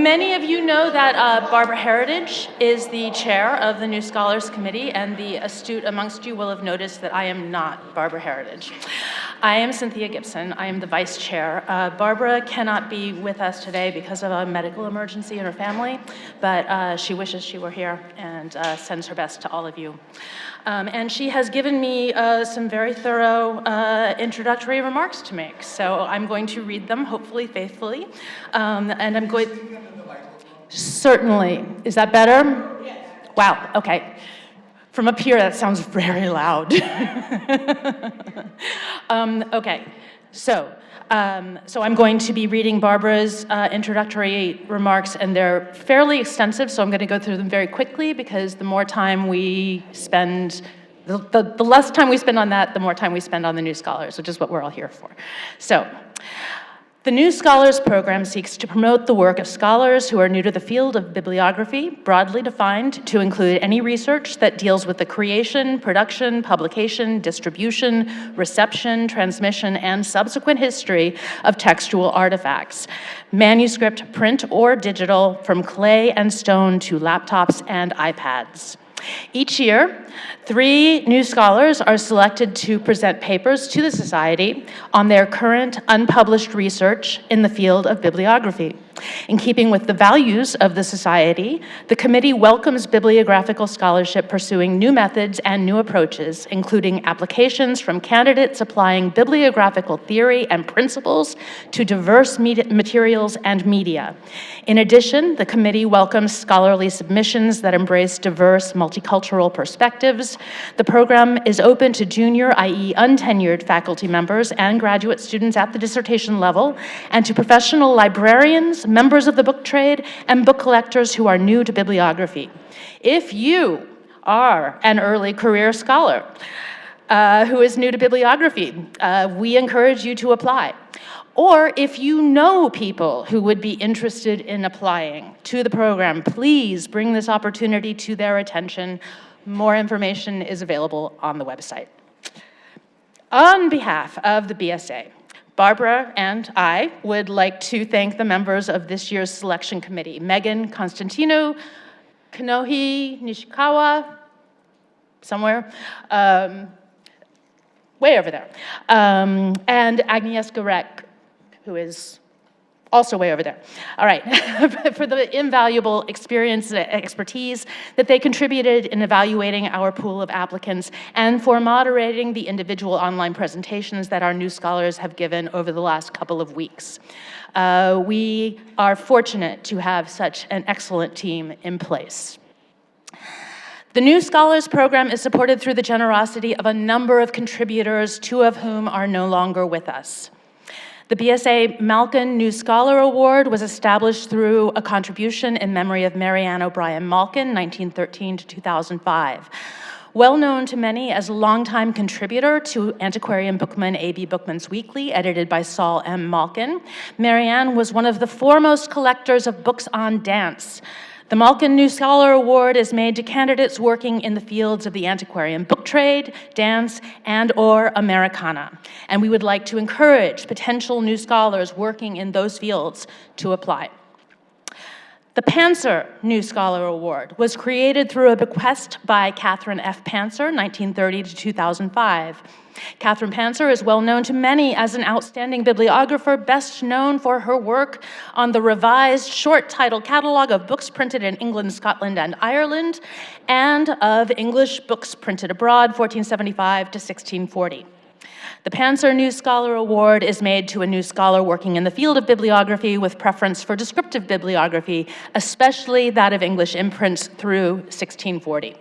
Many of you know that Barbara Heritage is the chair of the New Scholars Committee, and the astute amongst you will have noticed that I am not Barbara Heritage. I am Cynthia Gibson. I am the vice chair. Barbara cannot be with us today because of a medical emergency in her family, but she wishes she were here and sends her best to all of you. And she has given me some very thorough introductory remarks to make, so I'm going to read them, hopefully faithfully, and I'm going... Certainly. Is that better? Yes. Wow, okay. From up here, that sounds very loud. Okay, so I'm going to be reading Barbara's introductory remarks, and they're fairly extensive, so I'm going to go through them very quickly, because the more time we spend, the less time we spend on that, the more time we spend on the New Scholars, which is what we're all here for. So, the New Scholars program seeks to promote the work of scholars who are new to the field of bibliography, broadly defined to include any research that deals with the creation, production, publication, distribution, reception, transmission, and subsequent history of textual artifacts, manuscript, print, or digital, from clay and stone to laptops and iPads. Each year, 3 new scholars are selected to present papers to the Society on their current unpublished research in the field of bibliography. In keeping with the values of the Society, the committee welcomes bibliographical scholarship pursuing new methods and new approaches, including applications from candidates applying bibliographical theory and principles to diverse materials and media. In addition, the committee welcomes scholarly submissions that embrace diverse multicultural perspectives. The program is open to junior, i.e. untenured faculty members and graduate students at the dissertation level, and to professional librarians, members of the book trade, and book collectors who are new to bibliography. If you are an early career scholar who is new to bibliography, we encourage you to apply. Or if you know people who would be interested in applying to the program, please bring this opportunity to their attention. More information is available on the website. On behalf of the BSA, Barbara and I would like to thank the members of this year's selection committee: Megan Constantino, Kanohi Nishikawa, somewhere, way over there, and Agnieszka Rek, who is also way over there. All right, for the invaluable experience and expertise that they contributed in evaluating our pool of applicants, and for moderating the individual online presentations that our new scholars have given over the last couple of weeks. We are fortunate to have such an excellent team in place. The New Scholars program is supported through the generosity of a number of contributors, 2 of whom are no longer with us. The BSA Malkin New Scholar Award was established through a contribution in memory of Marianne O'Brien Malkin, 1913 to 2005. Well known to many as a longtime contributor to Antiquarian Bookman A.B. Bookman's Weekly, edited by Saul M. Malkin, Marianne was one of the foremost collectors of books on dance. The Malkin New Scholar Award is made to candidates working in the fields of the antiquarian book trade, dance, and/or Americana. And we would like to encourage potential new scholars working in those fields to apply. The Pantzer New Scholar Award was created through a bequest by Catherine F. Pantzer, 1930 to 2005. Catherine Pantzer is well known to many as an outstanding bibliographer, best known for her work on the revised short title catalog of books printed in England, Scotland, and Ireland, and of English books printed abroad, 1475 to 1640. The Pantzer New Scholar Award is made to a new scholar working in the field of bibliography with preference for descriptive bibliography, especially that of English imprints through 1640.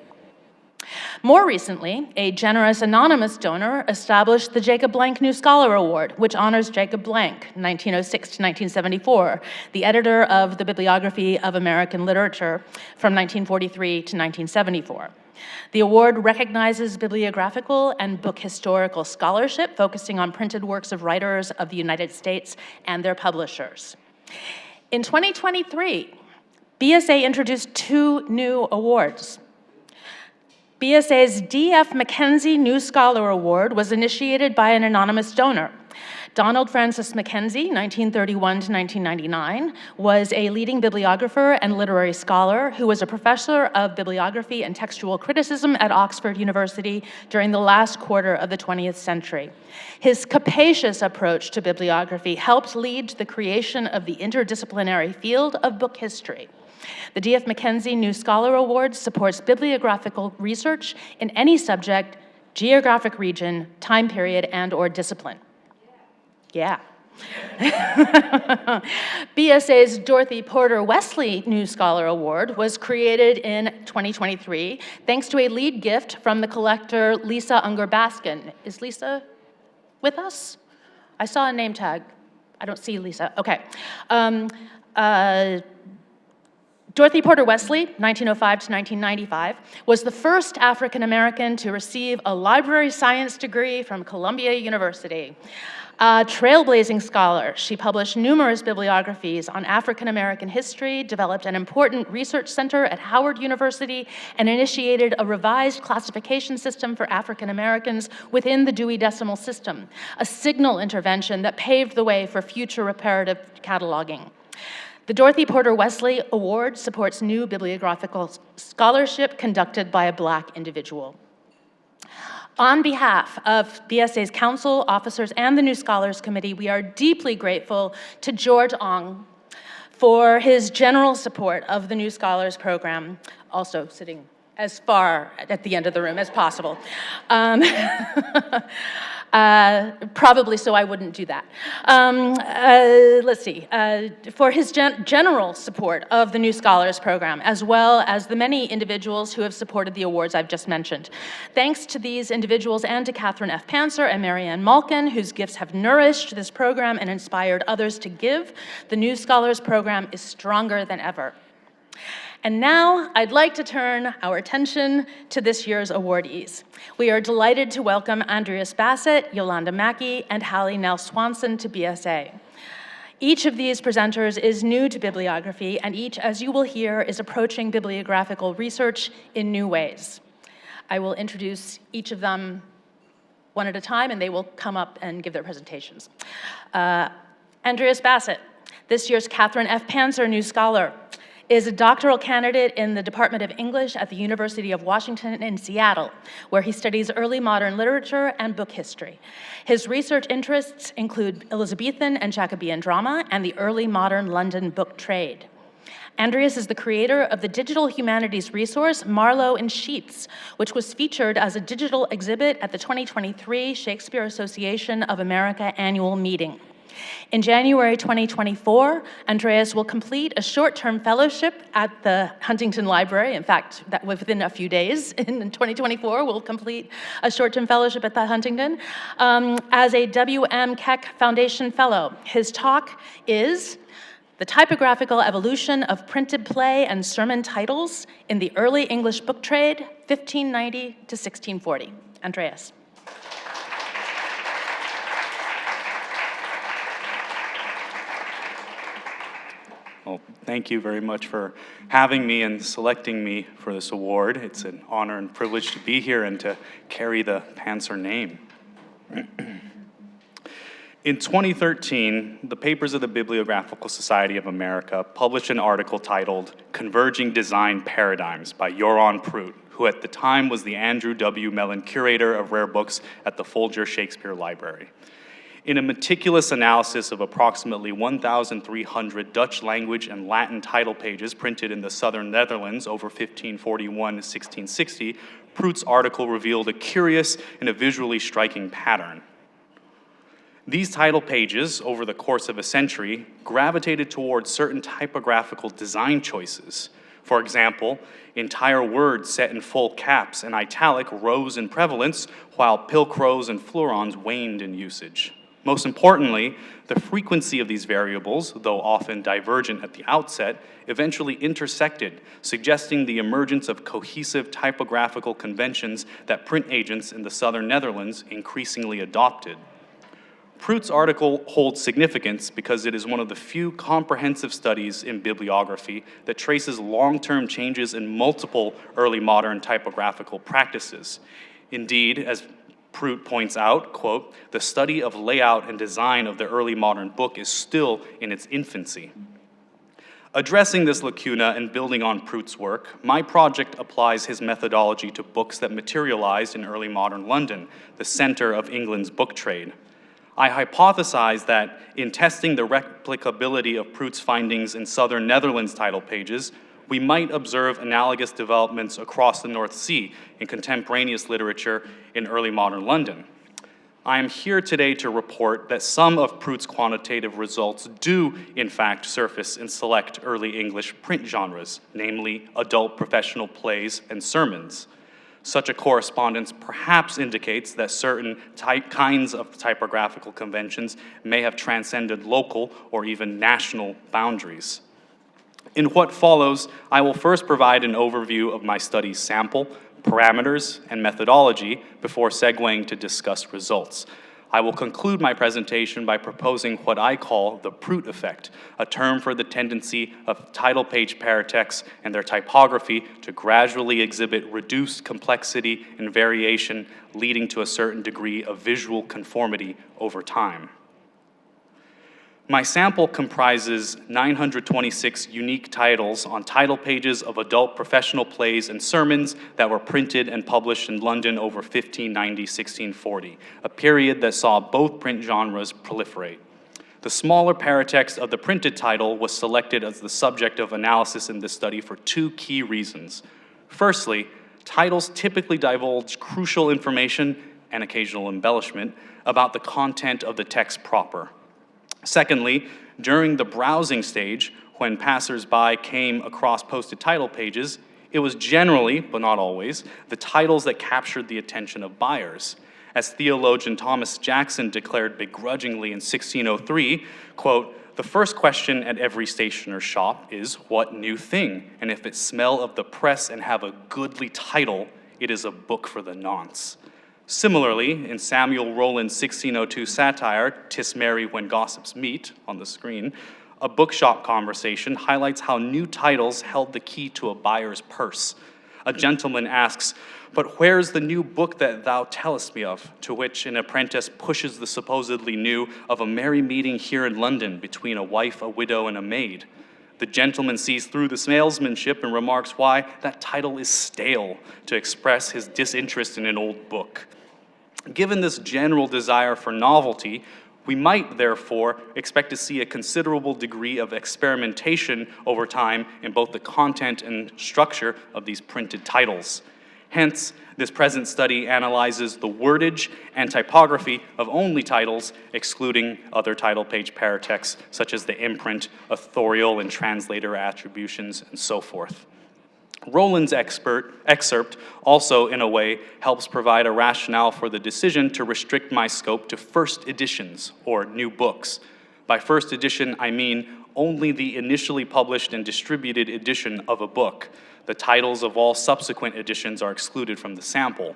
More recently, a generous anonymous donor established the Jacob Blank New Scholar Award, which honors Jacob Blank, 1906 to 1974, the editor of the Bibliography of American Literature from 1943 to 1974. The award recognizes bibliographical and book historical scholarship, focusing on printed works of writers of the United States and their publishers. In 2023, BSA introduced 2 new awards. BSA's D.F. Mackenzie New Scholar Award was initiated by an anonymous donor. Donald Francis Mackenzie, 1931 to 1999, was a leading bibliographer and literary scholar who was a professor of bibliography and textual criticism at Oxford University during the last quarter of the 20th century. His capacious approach to bibliography helped lead to the creation of the interdisciplinary field of book history. The D.F. Mackenzie New Scholar Award supports bibliographical research in any subject, geographic region, time period, and/or discipline. Yeah. BSA's Dorothy Porter Wesley New Scholar Award was created in 2023 thanks to a lead gift from the collector Lisa Unger Baskin. Is Lisa with us? I saw a name tag. I don't see Lisa. Okay. Dorothy Porter Wesley, 1905 to 1995, was the first African American to receive a library science degree from Columbia University. A trailblazing scholar, she published numerous bibliographies on African American history, developed an important research center at Howard University, and initiated a revised classification system for African Americans within the Dewey Decimal System, a signal intervention that paved the way for future reparative cataloging. The Dorothy Porter Wesley Award supports new bibliographical scholarship conducted by a Black individual. On behalf of BSA's council, officers, and the New Scholars Committee, we are deeply grateful to George Ong for his general support of the New Scholars Program, also sitting as far at the end of the room as possible. Probably so I wouldn't do that. Let's see, for his general support of the New Scholars Program, as well as the many individuals who have supported the awards I've just mentioned. Thanks to these individuals and to Catherine F. Pantzer and Marianne Malkin, whose gifts have nourished this program and inspired others to give, the New Scholars Program is stronger than ever. And now, I'd like to turn our attention to this year's awardees. We are delighted to welcome Andreas Bassett, Yolanda Mackey, and Hallie Nell Swanson to BSA. Each of these presenters is new to bibliography, and each, as you will hear, is approaching bibliographical research in new ways. I will introduce each of them one at a time, and they will come up and give their presentations. Andreas Bassett, this year's Catherine F. Pantzer New Scholar, is a doctoral candidate in the Department of English at the University of Washington in Seattle, where he studies early modern literature and book history. His research interests include Elizabethan and Jacobean drama and the early modern London book trade. Andreas is the creator of the digital humanities resource Marlowe in Sheets, which was featured as a digital exhibit at the 2023 Shakespeare Association of America annual meeting. In January 2024, Andreas will complete a short-term fellowship at the Huntington Library. In fact, that within a few days in 2024, we'll complete a short-term fellowship at the Huntington as a W.M. Keck Foundation Fellow. His talk is The Typographical Evolution of Printed Play and Sermon Titles in the Early English Book Trade, 1590 to 1640. Andreas. Well, thank you very much for having me and selecting me for this award. It's an honor and privilege to be here and to carry the Pantzer name. In 2013, the Papers of the Bibliographical Society of America published an article titled Converging Design Paradigms by Goran Proot, who at the time was the Andrew W. Mellon Curator of Rare Books at the Folger Shakespeare Library. In a meticulous analysis of approximately 1,300 Dutch language and Latin title pages printed in the southern Netherlands over 1541 to 1660, Proot's article revealed a curious and a visually striking pattern. These title pages, over the course of a century, gravitated towards certain typographical design choices. For example, entire words set in full caps and italic rose in prevalence, while pilcrows and fleurons waned in usage. Most importantly, the frequency of these variables, though often divergent at the outset, eventually intersected, suggesting the emergence of cohesive typographical conventions that print agents in the southern Netherlands increasingly adopted. Proot's article holds significance because it is one of the few comprehensive studies in bibliography that traces long-term changes in multiple early modern typographical practices. Indeed, as Proot points out, quote, "The study of layout and design of the early modern book is still in its infancy." Addressing this lacuna and building on Proot's work, my project applies his methodology to books that materialized in early modern London, the center of England's book trade. I hypothesize that in testing the replicability of Proot's findings in southern Netherlands title pages, we might observe analogous developments across the North Sea in contemporaneous literature in early modern London. I am here today to report that some of Proot's quantitative results do, in fact, surface in select early English print genres, namely adult professional plays and sermons. Such a correspondence perhaps indicates that certain kinds of typographical conventions may have transcended local or even national boundaries. In what follows, I will first provide an overview of my study's sample, parameters, and methodology before segueing to discuss results. I will conclude my presentation by proposing what I call the Proot effect, a term for the tendency of title page paratexts and their typography to gradually exhibit reduced complexity and variation, leading to a certain degree of visual conformity over time. My sample comprises 926 unique titles on title pages of adult professional plays and sermons that were printed and published in London over 1590-1640, a period that saw both print genres proliferate. The smaller paratext of the printed title was selected as the subject of analysis in this study for two key reasons. Firstly, titles typically divulge crucial information and occasional embellishment about the content of the text proper. Secondly, during the browsing stage, when passers-by came across posted title pages, it was generally, but not always, the titles that captured the attention of buyers. As theologian Thomas Jackson declared begrudgingly in 1603, quote, "The first question at every stationer's shop is, what new thing? And if it smell of the press and have a goodly title, it is a book for the nonce." Similarly, in Samuel Rowland's 1602 satire, "'Tis merry when gossips meet," on the screen, a bookshop conversation highlights how new titles held the key to a buyer's purse. A gentleman asks, "But where's the new book that thou tellest me of?" To which an apprentice pushes the supposedly new of a merry meeting here in London between a wife, a widow, and a maid. The gentleman sees through the salesmanship and remarks why that title is stale, to express his disinterest in an old book. Given this general desire for novelty, we might therefore expect to see a considerable degree of experimentation over time in both the content and structure of these printed titles. Hence, this present study analyzes the wordage and typography of only titles, excluding other title page paratexts, such as the imprint, authorial, and translator attributions, and so forth. Rowland's excerpt also, in a way, helps provide a rationale for the decision to restrict my scope to first editions, or new books. By first edition, I mean only the initially published and distributed edition of a book. The titles of all subsequent editions are excluded from the sample.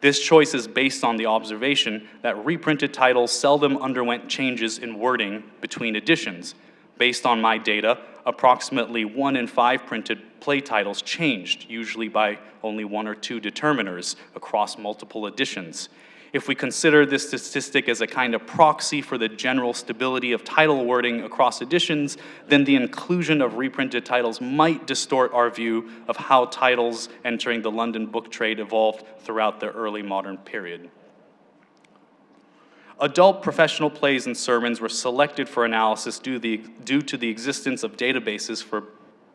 This choice is based on the observation that reprinted titles seldom underwent changes in wording between editions. Based on my data, approximately 1 in 5 printed play titles changed, usually by only 1 or 2 determiners across multiple editions. If we consider this statistic as a kind of proxy for the general stability of title wording across editions, then the inclusion of reprinted titles might distort our view of how titles entering the London book trade evolved throughout the early modern period. Adult professional plays and sermons were selected for analysis due to the existence of databases for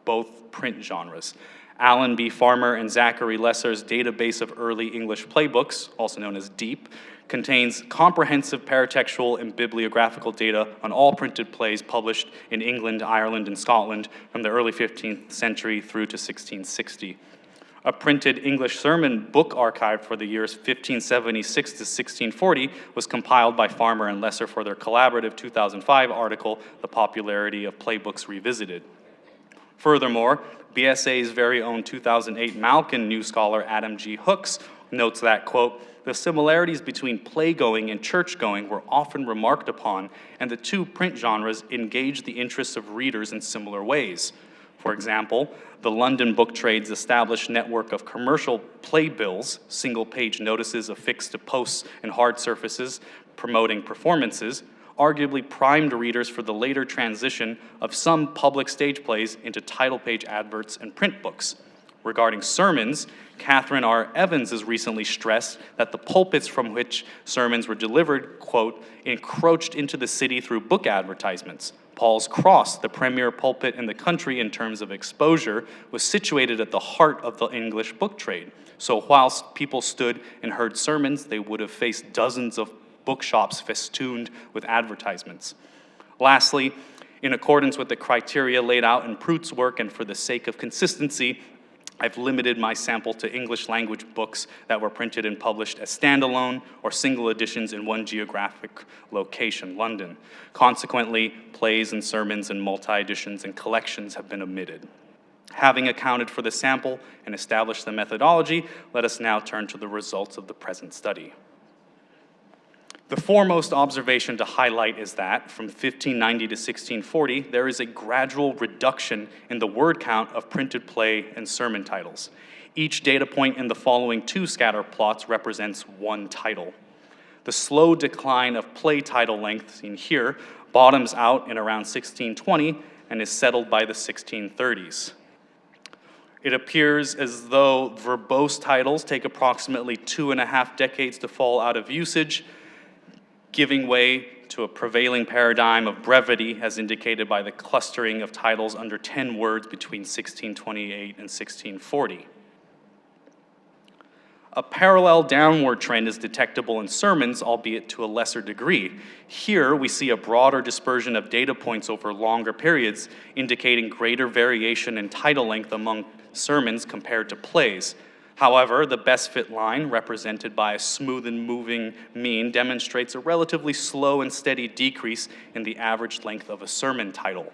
both print genres. Alan B. Farmer and Zachary Lesser's database of early English playbooks, also known as DEEP, contains comprehensive paratextual and bibliographical data on all printed plays published in England, Ireland, and Scotland from the early 15th century through to 1660. A printed English sermon book archive for the years 1576 to 1640 was compiled by Farmer and Lesser for their collaborative 2005 article, The Popularity of Playbooks Revisited. Furthermore, BSA's very own 2008 Malkin New Scholar Adam G. Hooks notes that, quote, "The similarities between playgoing and church-going were often remarked upon, and the two print genres engaged the interests of readers in similar ways. For example, the London Book Trade's established network of commercial playbills, single-page notices affixed to posts and hard surfaces promoting performances, arguably primed readers for the later transition of some public stage plays into title page adverts and print books. Regarding sermons, Catherine R. Evans has recently stressed that the pulpits from which sermons were delivered, quote, encroached into the city through book advertisements. Paul's Cross, the premier pulpit in the country in terms of exposure, was situated at the heart of the English book trade. So whilst people stood and heard sermons, they would have faced dozens of bookshops festooned with advertisements. Lastly, in accordance with the criteria laid out in Proot's work and for the sake of consistency, I've limited my sample to English language books that were printed and published as standalone or single editions in one geographic location, London. Consequently, plays and sermons and multi-editions and collections have been omitted. Having accounted for the sample and established the methodology, let us now turn to the results of the present study. The foremost observation to highlight is that, from 1590 to 1640, there is a gradual reduction in the word count of printed play and sermon titles. Each data point in the following two scatter plots represents one title. The slow decline of play title length seen here bottoms out in around 1620 and is settled by the 1630s. It appears as though verbose titles take approximately 2.5 decades to fall out of usage, giving way to a prevailing paradigm of brevity as indicated by the clustering of titles under 10 words between 1628 and 1640. A parallel downward trend is detectable in sermons, albeit to a lesser degree. Here, we see a broader dispersion of data points over longer periods, indicating greater variation in title length among sermons compared to plays. However, the best fit line, represented by a smooth and moving mean, demonstrates a relatively slow and steady decrease in the average length of a sermon title.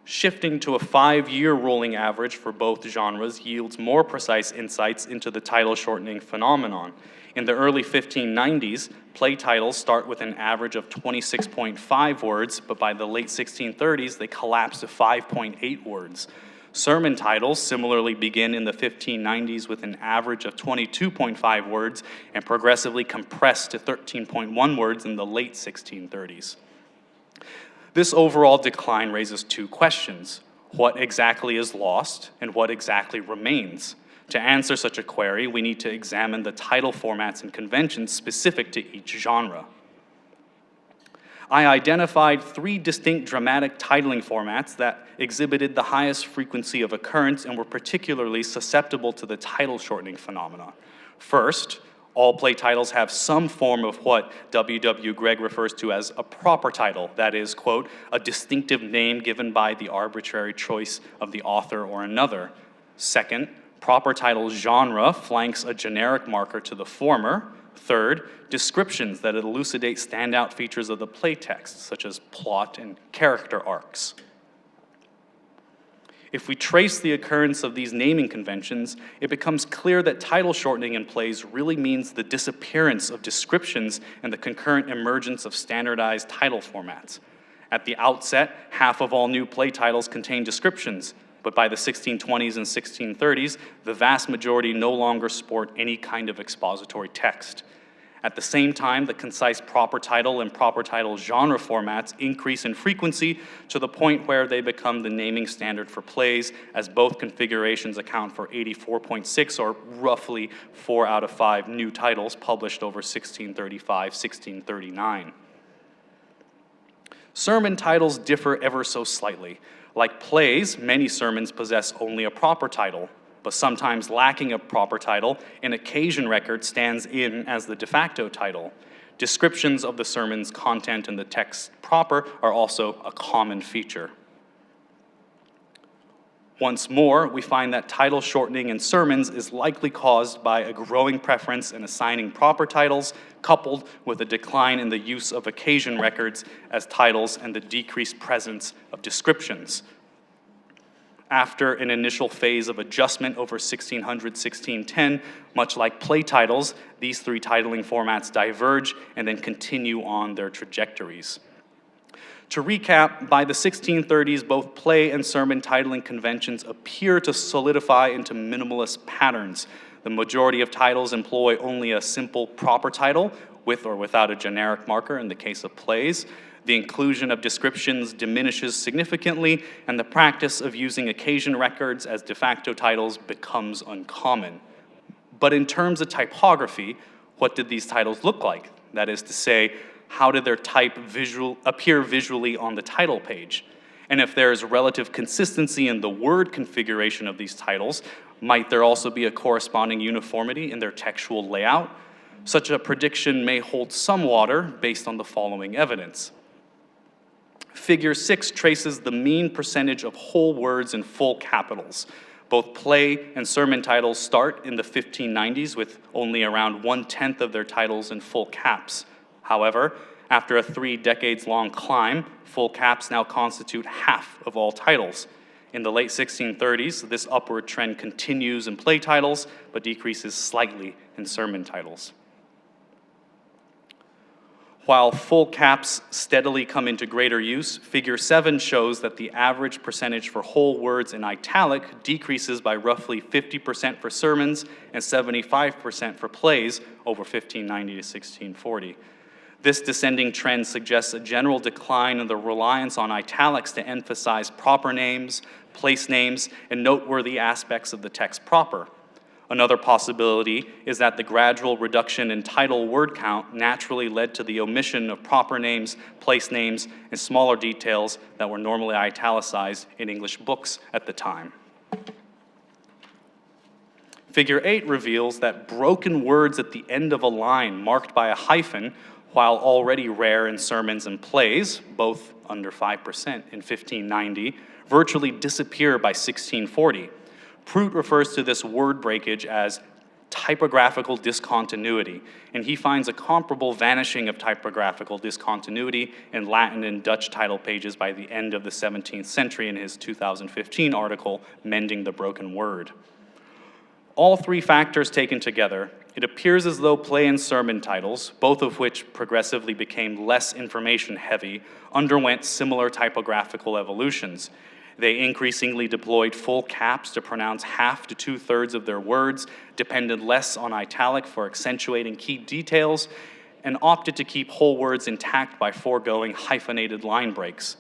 Shifting to a 5-year rolling average for both genres yields more precise insights into the title shortening phenomenon. In the early 1590s, play titles start with an average of 26.5 words, but by the late 1630s, they collapse to 5.8 words. Sermon titles similarly begin in the 1590s with an average of 22.5 words and progressively compress to 13.1 words in the late 1630s. This overall decline raises two questions. What exactly is lost and what exactly remains? To answer such a query, we need to examine the title formats and conventions specific to each genre. I identified 3 distinct dramatic titling formats that exhibited the highest frequency of occurrence and were particularly susceptible to the title shortening phenomena. First, all play titles have some form of what W. Gregg refers to as a proper title, that is, quote, a distinctive name given by the arbitrary choice of the author or another. Second, proper title genre flanks a generic marker to the former. Third, descriptions that elucidate standout features of the playtext, such as plot and character arcs. If we trace the occurrence of these naming conventions, it becomes clear that title shortening in plays really means the disappearance of descriptions and the concurrent emergence of standardized title formats. At the outset, half of all new play titles contain descriptions, but by the 1620s and 1630s, the vast majority no longer sport any kind of expository text. At the same time, the concise proper title and proper title genre formats increase in frequency to the point where they become the naming standard for plays, as both configurations account for 84.6, or roughly 4 out of 5 new titles published over 1635-1639. Sermon titles differ ever so slightly. Like plays, many sermons possess only a proper title, but sometimes lacking a proper title, an occasion record stands in as the de facto title. Descriptions of the sermon's content and the text proper are also a common feature. Once more, we find that title shortening in sermons is likely caused by a growing preference in assigning proper titles, coupled with a decline in the use of occasion records as titles and the decreased presence of descriptions. After an initial phase of adjustment over 1600-1610, much like play titles, these 3 titling formats diverge and then continue on their trajectories. To recap, by the 1630s, both play and sermon titling conventions appear to solidify into minimalist patterns. The majority of titles employ only a simple proper title, with or without a generic marker in the case of plays. The inclusion of descriptions diminishes significantly, and the practice of using occasion records as de facto titles becomes uncommon. But in terms of typography, what did these titles look like? That is to say, how did their type appear visually on the title page? And if there is relative consistency in the word configuration of these titles, might there also be a corresponding uniformity in their textual layout? Such a prediction may hold some water based on the following evidence. Figure 6 traces the mean percentage of whole words in full capitals. Both play and sermon titles start in the 1590s with only around 1/10 of their titles in full caps. However, after a 3 decades-long climb, full caps now constitute half of all titles. In the late 1630s, this upward trend continues in play titles, but decreases slightly in sermon titles. While full caps steadily come into greater use, figure 7 shows that the average percentage for whole words in italic decreases by roughly 50% for sermons and 75% for plays over 1590 to 1640. This descending trend suggests a general decline in the reliance on italics to emphasize proper names, place names, and noteworthy aspects of the text proper. Another possibility is that the gradual reduction in title word count naturally led to the omission of proper names, place names, and smaller details that were normally italicized in English books at the time. Figure 8 reveals that broken words at the end of a line marked by a hyphen, while already rare in sermons and plays, both under 5% in 1590, virtually disappear by 1640. Proot refers to this word breakage as typographical discontinuity, and he finds a comparable vanishing of typographical discontinuity in Latin and Dutch title pages by the end of the 17th century in his 2015 article, Mending the Broken Word. All 3 factors taken together, it appears as though play and sermon titles, both of which progressively became less information-heavy, underwent similar typographical evolutions. They increasingly deployed full caps to pronounce half to 2/3 of their words, depended less on italic for accentuating key details, and opted to keep whole words intact by foregoing hyphenated line breaks.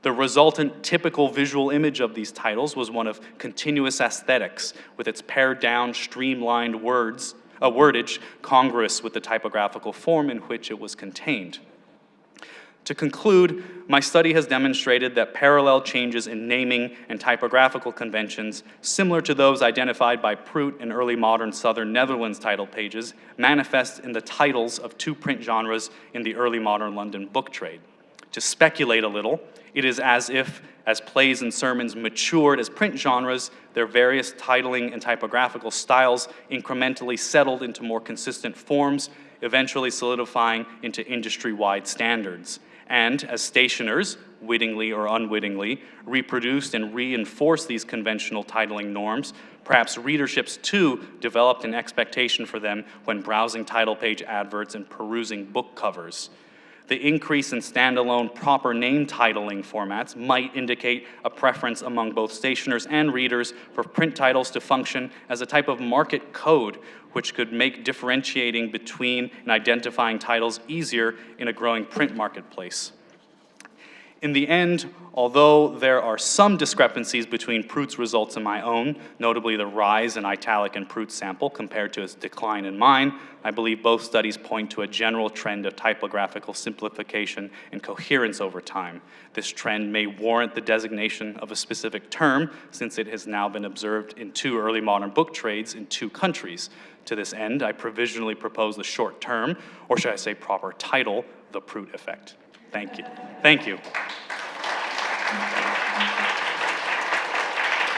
The resultant typical visual image of these titles was one of continuous aesthetics, with its pared down, streamlined wordage congruous with the typographical form in which it was contained. To conclude, my study has demonstrated that parallel changes in naming and typographical conventions, similar to those identified by Proot in early modern Southern Netherlands title pages, manifest in the titles of 2 print genres in the early modern London book trade. To speculate a little, it is as if, as plays and sermons matured as print genres, their various titling and typographical styles incrementally settled into more consistent forms, eventually solidifying into industry-wide standards. And as stationers, wittingly or unwittingly, reproduced and reinforced these conventional titling norms, perhaps readerships too developed an expectation for them when browsing title page adverts and perusing book covers. The increase in standalone proper name titling formats might indicate a preference among both stationers and readers for print titles to function as a type of market code, which could make differentiating between and identifying titles easier in a growing print marketplace. In the end, although there are some discrepancies between Proot's results and my own, notably the rise in italic in Proot's sample compared to its decline in mine, I believe both studies point to a general trend of typographical simplification and coherence over time. This trend may warrant the designation of a specific term, since it has now been observed in 2 early modern book trades in 2 countries. To this end, I provisionally propose the short term, or should I say proper title, the Proot effect. Thank you. Thank you.